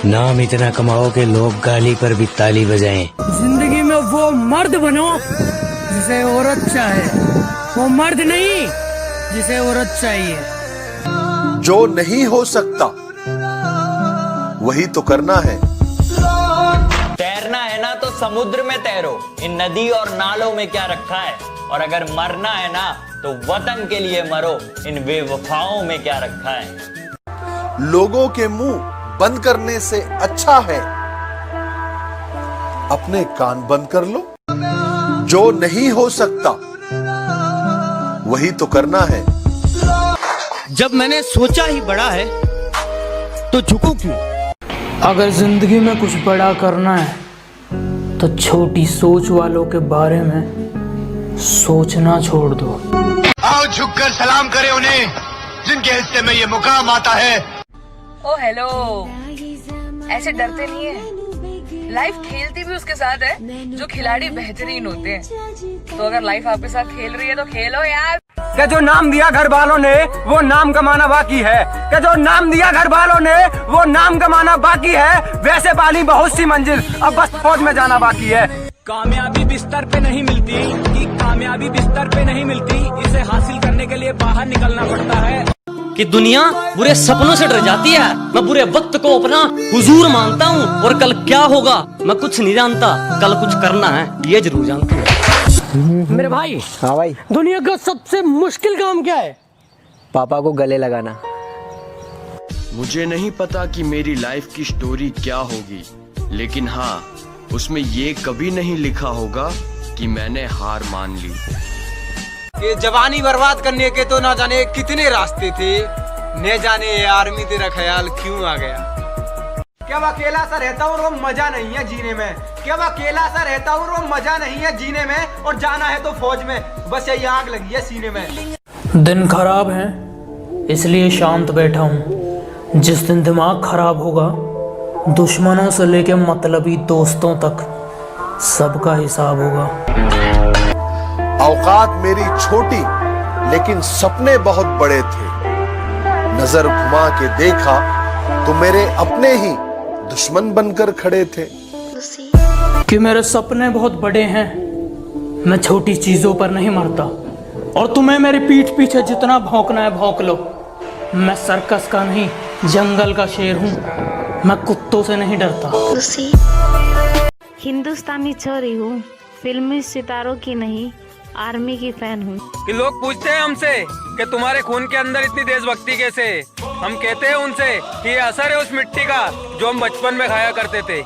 नाम इतना कमाओ कि लोग गाली पर भी ताली बजाएं। जिंदगी में वो मर्द बनो जिसे औरत चाहे, वो मर्द नहीं जिसे औरत चाहिए। जो नहीं हो सकता वही तो करना है। तैरना है ना तो समुद्र में तैरो, इन नदी और नालों में क्या रखा है। और अगर मरना है ना तो वतन के लिए मरो, इन बेवफाओं में क्या रखा है। लोगों के मुंह बंद करने से अच्छा है अपने कान बंद कर लो। जो नहीं हो सकता वही तो करना है। जब मैंने सोचा ही बड़ा है तो झुकूं क्यों? अगर जिंदगी में कुछ बड़ा करना है तो छोटी सोच वालों के बारे में सोचना छोड़ दो। आओ झुककर सलाम करें उन्हें जिनके हिस्से में ये मुकाम आता है। ओ हेलो, ऐसे डरते नहीं है। लाइफ खेलती भी उसके साथ है जो खिलाड़ी बेहतरीन होते हैं। तो अगर लाइफ आपके साथ खेल रही है तो खेलो यार। क्या जो नाम दिया घर वालों ने वो नाम कमाना बाकी है। क्या जो नाम दिया घर वालों ने वो नाम कमाना बाकी है। वैसे पाली बहुत सी मंजिल, अब बस फौज में जाना बाकी है। कामयाबी बिस्तर पे नहीं मिलती, कि कामयाबी बिस्तर पे नहीं मिलती, इसे हासिल करने के लिए बाहर निकलना पड़ता है। कि दुनिया बुरे सपनों से डर जाती है, मैं बुरे वक्त को अपना हुजूर मानता हूँ। और कल क्या होगा मैं कुछ नहीं जानता, कल कुछ करना है ये जरूर जानता हूँ। मेरे भाई, हाँ भाई, दुनिया का सबसे मुश्किल काम क्या है? पापा को गले लगाना। मुझे नहीं पता कि मेरी लाइफ की स्टोरी क्या होगी, लेकिन हाँ उसमें ये कभी नहीं लिखा होगा कि मैंने हार मान ली। ये जवानी बर्बाद करने के तो ना जाने कितने रास्ते थे, न जाने ये आर्मी तेरा ख्याल क्यों आ गया। क्या अकेला सा रहता हूँ वो मजा नहीं है जीने में। क्या अकेला सा रहता हूँ वो मजा नहीं है जीने में। और जाना है तो फौज में, बस यही आग लगी है सीने में। दिन खराब है इसलिए शांत बैठा हूँ। जिस दिन दिमाग खराब होगा दुश्मनों से लेके मतलबी दोस्तों तक सबका हिसाब होगा। औकात मेरी छोटी लेकिन सपने बहुत बड़े थे। नजर घुमा के देखा तो मेरे अपने ही दुश्मन बनकर खड़े थे। कि मेरे सपने बहुत बड़े हैं, मैं छोटी चीजों पर नहीं मरता। और तुम्हें मेरी पीठ पीछे जितना भौंकना है भौंक लो। मैं सर्कस का नहीं जंगल का शेर हूँ, मैं कुत्तों से नहीं डरता। हिंदुस्तानी छोरी हूँ, फिल्मी सितारों की नहीं आर्मी की फैन हूँ। कि लोग पूछते हैं हमसे कि तुम्हारे खून के अंदर इतनी देशभक्ति कैसे। हम कहते हैं उनसे कि ये असर है उस मिट्टी का जो हम बचपन में खाया करते थे।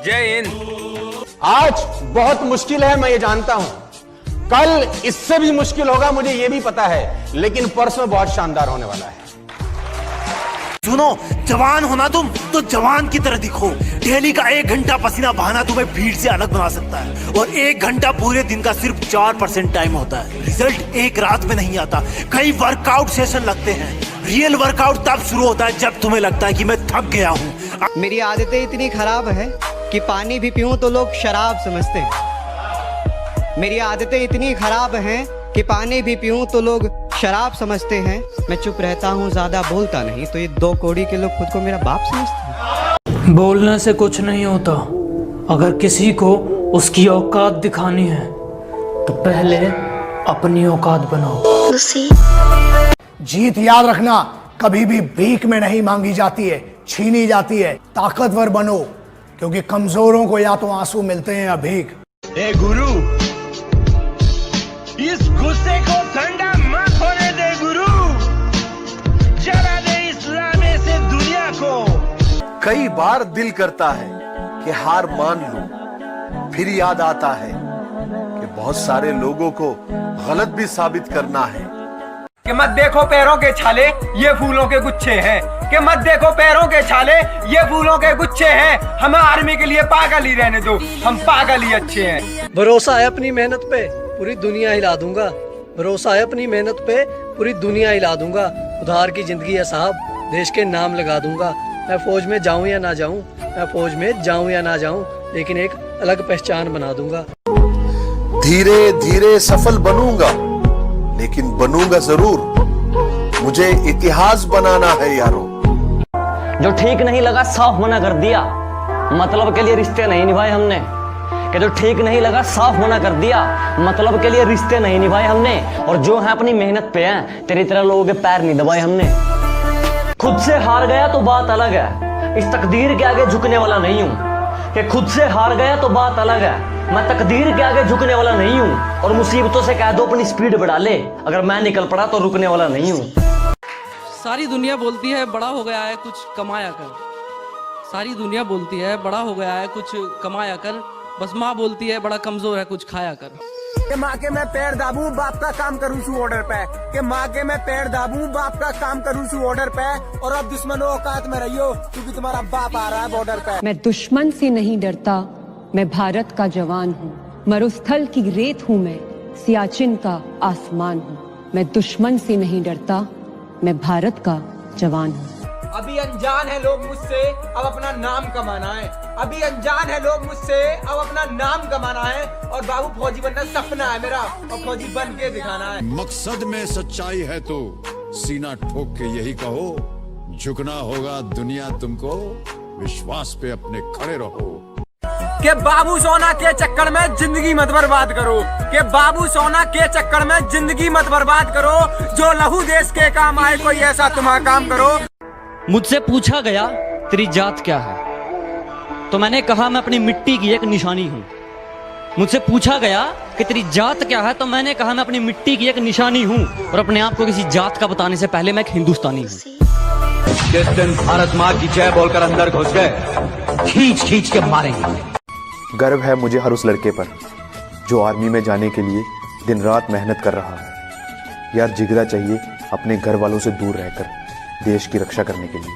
जय हिंद। आज बहुत मुश्किल है, मैं ये जानता हूँ। कल इससे भी मुश्किल होगा, मुझे ये भी पता है। लेकिन परसों बहुत शानदार होने वाला है। सुनो, जवान होना तुम तो जवान की तरह दिखो। डेली का 1 घंटा पसीना बहाना तुम्हें भीड़ से अलग बना सकता है। और 1 घंटा पूरे दिन का सिर्फ 4% टाइम होता है। रिजल्ट एक रात में नहीं आता, कई वर्कआउट सेशन लगते हैं। रियल वर्कआउट तब शुरू होता है जब तुम्हें लगता है कि मैं थक गया हूँ। मेरी आदतें इतनी खराब है कि पानी भी पीऊं तो लोग शराब समझते हैं। मेरी आदतें इतनी खराब हैं कि पानी भी पीऊं तो लोग शराब समझते हैं। मैं चुप रहता हूँ, ज्यादा बोलता नहीं, तो ये 2 कौड़ी के लोग खुद को मेरा बाप समझते हैं। बोलने से कुछ नहीं होता। अगर किसी को उसकी औकात दिखानी है तो पहले अपनी औकात बनाओ। जीत याद रखना कभी भी भीख में नहीं मांगी जाती है, छीनी जाती है। ताकतवर बनो, क्योंकि कमजोरों को या तो आंसू मिलते हैं या भीख। ए गुरु, इस गुस्से को ठंडा मत होने दे गुरु, जला दे इस लाने से दुनिया को। कई बार दिल करता है कि हार मान लूं, फिर याद आता है कि बहुत सारे लोगों को गलत भी साबित करना है। कि मत देखो पैरों के छाले ये फूलों के गुच्छे हैं। कि मत देखो पैरों के छाले ये फूलों के गुच्छे हैं। हमें आर्मी के लिए पागल ही रहने दो, हम पागल ही अच्छे हैं। भरोसा है अपनी मेहनत पे, पूरी दुनिया हिला दूंगा। भरोसा है अपनी मेहनत पे, पूरी दुनिया हिला दूंगा। उधार की जिंदगी है साहब, देश के नाम लगा दूंगा। मैं फौज में जाऊं या ना जाऊं, मैं फौज में जाऊं या ना जाऊं, लेकिन एक अलग पहचान बना दूंगा। धीरे धीरे सफल बनूंगा, लेकिन बनूंगा जरूर। मुझे इतिहास बनाना है यारों। जो ठीक नहीं लगा साफ मना कर दिया, मतलब के लिए रिश्ते नहीं निभाए हमने। कि जो ठीक नहीं लगा साफ मना कर दिया, मतलब के लिए रिश्ते नहीं निभाए हमने। और जो है अपनी मेहनत पे हैं, तेरी तरह लोगों के पैर नहीं दबाए हमने। खुद से हार गया तो बात अलग है, इस तकदीर के आगे झुकने वाला नहीं हूं। कि खुद से हार गया तो बात अलग है, मैं तकदीर के आगे झुकने वाला नहीं हूं। और मुसीबतों से कह दो अपनी स्पीड बढ़ा ले, अगर मैं निकल पड़ा तो रुकने वाला नहीं हूं। सारी दुनिया बोलती है बड़ा हो गया है कुछ कमाया कर, सारी दुनिया बोलती है बड़ा हो गया है कुछ कमाया कर, बस माँ बोलती है बड़ा कमजोर है कुछ खाया कर। के माँ के मैं पैर दाबूं बाप का काम करूं सू ऑर्डर पे, के माँ के मैं पैर दाबूं बाप का काम करूं सू ऑर्डर पे। और अब दुश्मनों औकात में रहियो क्योंकि तुम्हारा बाप आ रहा है बॉर्डर पे। मैं दुश्मन से नहीं डरता, मैं भारत का जवान हूँ। मरुस्थल की रेत हूँ मैं, सियाचिन का आसमान हूँ। मैं दुश्मन से नहीं डरता, मैं भारत का जवान हूँ। अभी अनजान है लोग मुझसे, अब अपना नाम कमाना है। अभी अनजान है लोग मुझसे, अब अपना नाम कमाना है। और बाबू फौजी बनना सपना है मेरा, और फौजी बन के दिखाना है। मकसद में सच्चाई है तो सीना ठोक के यही कहो, झुकना होगा दुनिया तुमको, विश्वास पे अपने खड़े रहो। के बाबू सोना के चक्कर में जिंदगी मत बर्बाद करो, के बाबू सोना के चक्कर में जिंदगी मत बर्बाद करो। जो लहू देश के काम आए कोई ऐसा तुम्हारा काम करो। मुझसे पूछा गया तेरी जात क्या है, तो मैंने कहा मैं अपनी मिट्टी की एक निशानी हूं। मुझसे पूछा गया कि तेरी जात क्या है, तो मैंने कहा मैं अपनी मिट्टी की एक निशानी हूं। और अपने आप को किसी जात का बताने से पहले मैं एक हिंदुस्तानी हूं। जिस दिन भारत माँ की जय बोलकर अंदर घुस गए, खींच खींच के मारेंगे। गर्व है मुझे हर उस लड़के पर जो आर्मी में जाने के लिए दिन रात मेहनत कर रहा है। यार जिगरा चाहिए अपने घर वालों से दूर रहकर देश की रक्षा करने के लिए।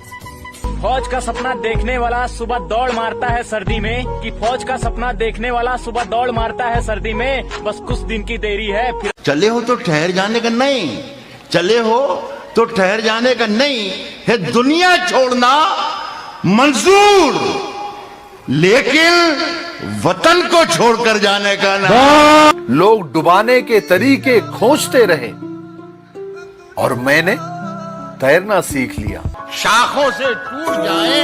फौज का सपना देखने वाला सुबह दौड़ मारता है सर्दी में, कि फौज का सपना देखने वाला सुबह दौड़ मारता है सर्दी में। बस कुछ दिन की देरी है फिर। चले हो तो ठहर जाने का नहीं, चले हो तो ठहर जाने का नहीं है। दुनिया छोड़ना मंजूर, लेकिन वतन को छोड़कर जाने का ना। लोग डुबाने के तरीके खोजते रहे और मैंने तैरना सीख लिया। शाखों से टूट जाए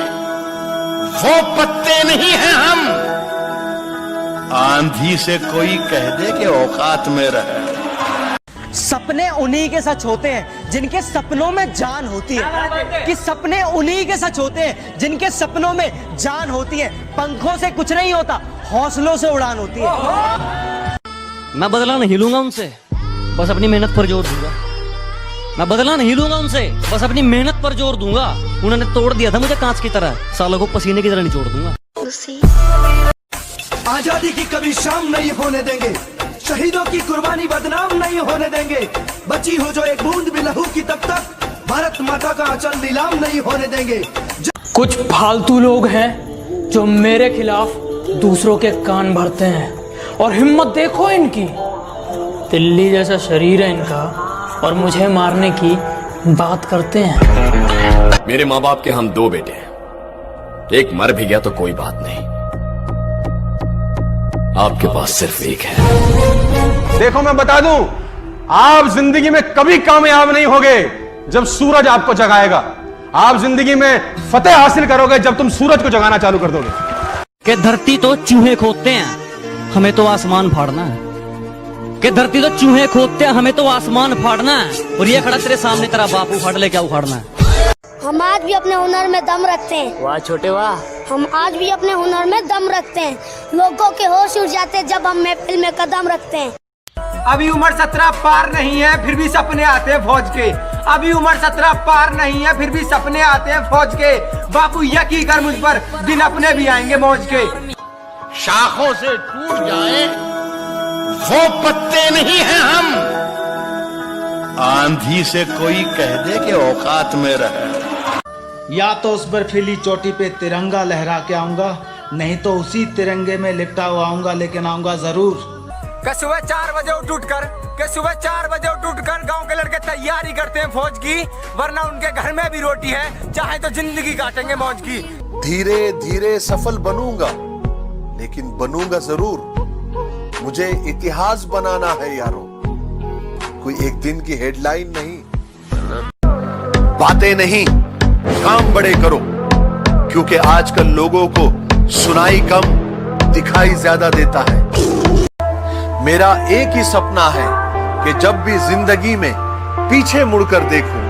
वो पत्ते नहीं हैं हम, आंधी से कोई कह दे कि औकात में रहे। सपने उन्हीं के सच होते हैं जिनके सपनों में जान होती है, कि सपने उन्हीं के सच होते हैं जिनके सपनों में जान होती है। पंखों से कुछ नहीं होता, हौसलों से उड़ान होती है। मैं बदला नहीं लूंगा उनसे, बस अपनी मेहनत पर जोर दूंगा। मैं बदला नहीं लूंगा उनसे, बस अपनी मेहनत पर जोर दूंगा। उन्होंने तोड़ दिया था मुझे कांच की तरह, सालों को पसीने की तरह निचोड़ दूंगा। आजादी की कभी शाम नहीं होने देंगे, शहीदों की कुर्बानी बदनाम नहीं होने देंगे। बची हो जो एक बूंद भी लहू की, तब तक भारत माता का आंचल नीलाम नहीं होने देंगे। कुछ फालतू लोग हैं जो मेरे खिलाफ दूसरों के कान भरते हैं, और हिम्मत देखो इनकी। दिल्ली जैसा शरीर है इनका और मुझे मारने की बात करते हैं। मेरे माँ बाप के हम दो बेटे हैं, एक मर भी गया तो कोई बात नहीं, आपके पास सिर्फ एक है। देखो मैं बता दूं, आप जिंदगी में कभी कामयाब नहीं होगे जब सूरज आपको जगाएगा। आप जिंदगी में फतेह हासिल करोगे जब तुम सूरज को जगाना चालू कर दोगे। कि धरती तो चूहे खोदते हैं, हमें तो आसमान फाड़ना है। कि धरती तो चूहे खोदते हैं, हमें तो आसमान फाड़ना है। और ये खड़ा तेरे सामने तेरा बाप उखाड़ ले, क्या उखाड़ना है? हम आज भी अपने हुनर में दम रखते हैं। वाह छोटे वाह। हम आज भी अपने हुनर में दम रखते हैं। लोगों के होश उड़ जाते हैं जब हम महफिल में कदम रखते हैं। अभी उम्र 17 पार नहीं है फिर भी सपने आते हैं फौज के। अभी उम्र 17 पार नहीं है फिर भी सपने आते हैं फौज के। बापू यकीन कर मुझ पर, दिन अपने भी आएंगे मौज के। शाखों से टूट जाए वो पत्ते नहीं हैं हम, आंधी से कोई कह दे कि औकात में रहे। या तो उस बर्फीली चोटी पे तिरंगा लहरा के आऊंगा, नहीं तो उसी तिरंगे में लिपटा हुआ आऊंगा, लेकिन आऊंगा जरूर। सुबह 4 बजे उठ कर गांव के लड़के तैयारी करते हैं फौज की, वरना उनके घर में भी रोटी है, चाहे तो जिंदगी काटेंगे मौज की। धीरे धीरे सफल बनूंगा, लेकिन बनूंगा जरूर। मुझे इतिहास बनाना है यारों, कोई एक दिन की हेडलाइन नहीं। बातें नहीं, काम बड़े करो। क्योंकि आजकल लोगों को सुनाई कम, दिखाई ज्यादा देता है। मेरा एक ही सपना है कि जब भी जिंदगी में पीछे मुड़कर देखूं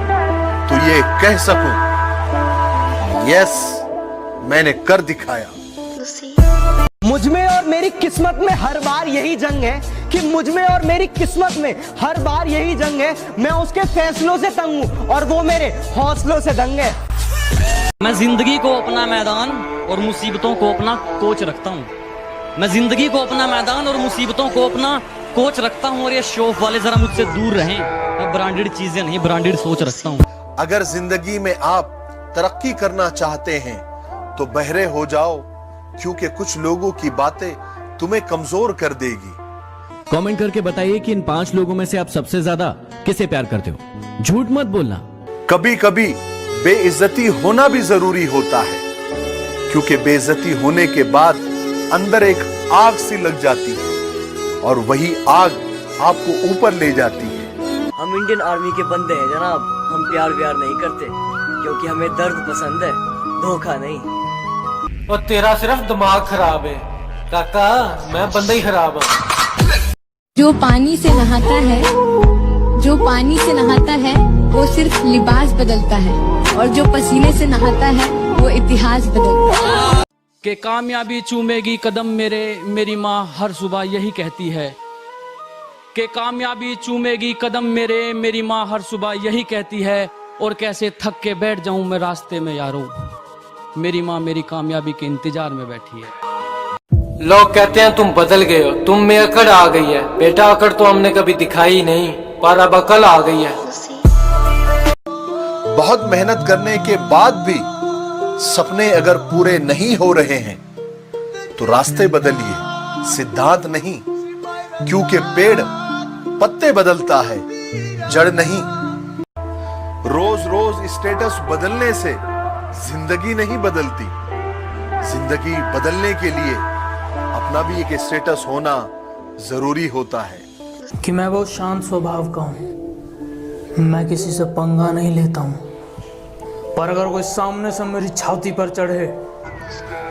तो ये कह सकूं, यस, मैंने कर दिखाया। मुझ में और मेरी किस्मत में हर बार यही जंग है कि मुझ में और मेरी किस्मत में हर बार यही जंग है। मैं उसके फैसलों से तंग हूँ और वो मेरे हौसलों से दंग है। मैं जिंदगी को अपना मैदान और मुसीबतों को अपना कोच रखता हूँ। मैं जिंदगी को अपना मैदान और मुसीबतों को अपना कोच रखता हूँ। और ये शौक वाले जरा मुझसे दूर रहें। मैं ब्रांडेड चीजें नहीं, ब्रांडेड सोच रखता हूँ। अगर जिंदगी में आप तरक्की करना चाहते हैं तो बहरे हो जाओ, क्योंकि कुछ लोगों की बातें तुम्हें कमजोर कर देगी। कमेंट करके बताइए कि इन 5 लोगों में से आप सबसे ज्यादा किसे प्यार करते हो। झूठ मत बोलना। कभी कभी बेइज्जती होना भी जरूरी होता है, क्योंकि बेइज्जती होने के बाद अंदर एक आग सी लग जाती है और वही आग आपको ऊपर ले जाती है। हम इंडियन आर्मी के बंदे हैं जनाब। हम प्यार नहीं करते क्योंकि हमें दर्द पसंद है, धोखा नहीं। और तेरा सिर्फ दिमाग खराब है काका, मैं बंदा ही खराब हूँ। जो पानी से नहाता है, जो पानी से नहाता है वो सिर्फ लिबास बदलता है, और जो पसीने से नहाता है वो इतिहास बदलता है। कि कामयाबी चूमेगी कदम मेरे, मेरी माँ हर सुबह यही कहती है। कि कामयाबी चूमेगी कदम मेरे, मेरी माँ हर सुबह यही कहती है। और कैसे थक के बैठ जाऊं मैं रास्ते में यारों, मेरी माँ मेरी कामयाबी के इंतजार में बैठी है। लोग कहते हैं तुम बदल गए हो, तुम में अकड़ आ गई है। बेटा अकड़ तो हमने कभी दिखाई नहीं, पर अब अकल आ गई है। बहुत मेहनत करने के बाद भी सपने अगर पूरे नहीं हो रहे हैं तो रास्ते बदलिए, सिद्धांत नहीं, क्योंकि पेड़ पत्ते बदलता है, जड़ नहीं। रोज रोज स्टेटस बदलने से जिंदगी नहीं बदलती। जिंदगी बदलने के लिए अपना भी एक स्टेटस होना जरूरी होता है। कि मैं बहुत शांत स्वभाव का हूँ, मैं किसी से पंगा नहीं लेता हूँ, पर अगर कोई सामने से मेरी छाती पर चढ़े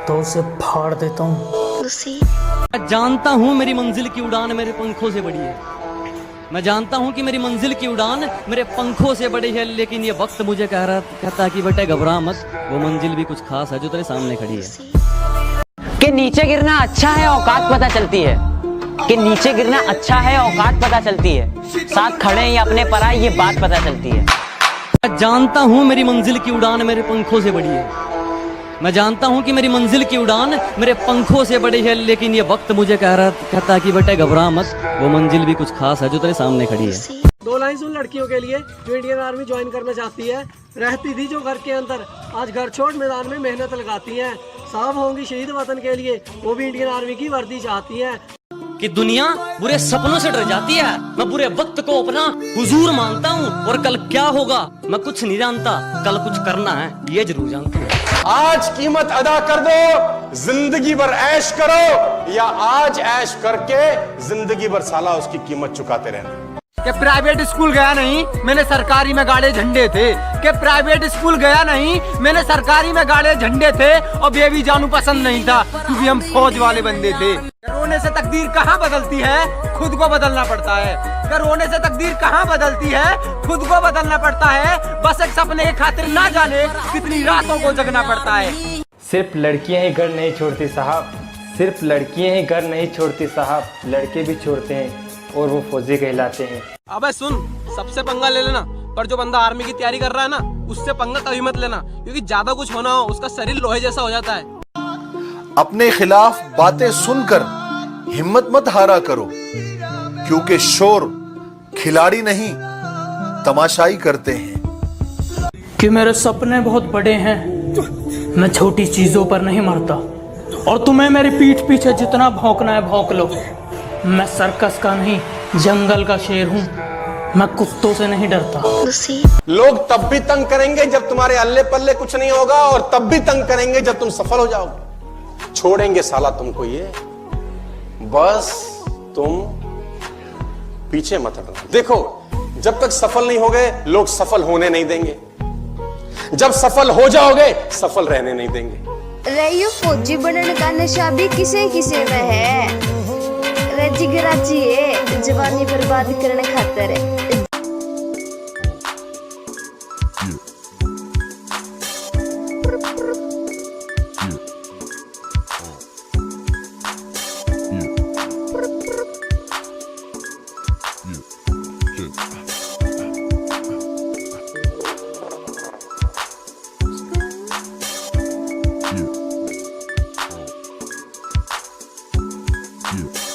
तो उसे फाड़ देता हूँ। मैं जानता हूँ मेरी मंजिल की उड़ान मेरे पंखों से बड़ी है। मैं जानता हूँ कि मेरी मंजिल की उड़ान मेरे पंखों से बड़ी है, लेकिन ये वक्त मुझे कहता है कि बेटे घबरा मत, वो मंजिल भी कुछ खास है जो तेरे सामने खड़ी है। कि नीचे गिरना अच्छा है, औकात पता चलती है। कि नीचे गिरना अच्छा है, औकात पता चलती है। साथ खड़े हैं या अपने पर आए, ये बात पता चलती है। मैं जानता हूँ मेरी मंजिल की उड़ान मेरे पंखों से बड़ी है। मैं जानता हूँ कि मेरी मंजिल की उड़ान मेरे पंखों से बड़ी है, लेकिन ये वक्त मुझे कहता है कि बेटे घबरा मत, वो मंजिल भी कुछ खास है जो तेरे सामने खड़ी है। 2 लाइन उन लड़कियों के लिए जो इंडियन आर्मी ज्वाइन करना चाहती है। रहती थी जो घर के अंदर, आज घर छोड़ मैदान में मेहनत लगाती हैं। साफ होंगी शहीद वतन के लिए, वो भी इंडियन आर्मी की वर्दी चाहती हैं। कि दुनिया बुरे सपनों से डर जाती है, मैं बुरे वक्त को अपना हुजूर मानता हूँ। और कल क्या होगा मैं कुछ नहीं जानता, कल कुछ करना है ये जरूर जानता हूँ। आज कीमत अदा कर दो, जिंदगी भर ऐश करो, या आज ऐश करके जिंदगी भर साला उसकी कीमत चुकाते रहना। कि प्राइवेट स्कूल गया नहीं, मैंने सरकारी में गाड़े झंडे थे। कि प्राइवेट स्कूल गया नहीं, मैंने सरकारी में गाड़े झंडे थे। और बेबी जानू पसंद नहीं था क्योंकि हम फौज वाले बंदे थे। रोने से तकदीर कहाँ बदलती है, खुद को बदलना पड़ता है। रोने से तकदीर कहाँ बदलती है, खुद को बदलना पड़ता है। बस एक सपने के खातिर ना जाने कितनी रातों को जगना पड़ता है। सिर्फ लड़कियां ही घर नहीं छोड़ती साहब, सिर्फ लड़कियां ही घर नहीं छोड़ती साहब, लड़के भी छोड़ते हैं और वो फौजी कहलाते हैं। अबे सुन, सबसे पंगा ले लेना, पर जो बंदा आर्मी की तैयारी कर रहा है ना, उससे पंगा कभी मत लेना, क्योंकि ज्यादा कुछ होना हो उसका शरीर लोहे जैसा हो जाता है। अपने खिलाफ बातें सुनकर हिम्मत मत हारा करो, क्योंकि शोर खिलाड़ी नहीं तमाशाई करते हैं। कि मेरे सपने बहुत बड़े हैं, मैं छोटी चीजों पर नहीं मरता, और तुम्हें मेरी पीठ पीछे जितना भौंकना है भौंक लो। मैं सर्कस का नहीं, जंगल का शेर हूँ, मैं कुत्तों से नहीं डरता। लोग तब भी तंग करेंगे जब तुम्हारे अल्ले पल्ले कुछ नहीं होगा, और तब भी तंग करेंगे जब तुम सफल हो जाओगे। छोड़ेंगे साला तुमको ये, बस तुम पीछे मत हटना। देखो, जब तक सफल नहीं हो गए लोग सफल होने नहीं देंगे। जब सफल हो जाओगे सफल रहने नहीं देंगे। रही फौजी बनने का नशा भी किसे किसे में है, रजी गराची है जवानी बर्बाद करने खातर है। Yeah.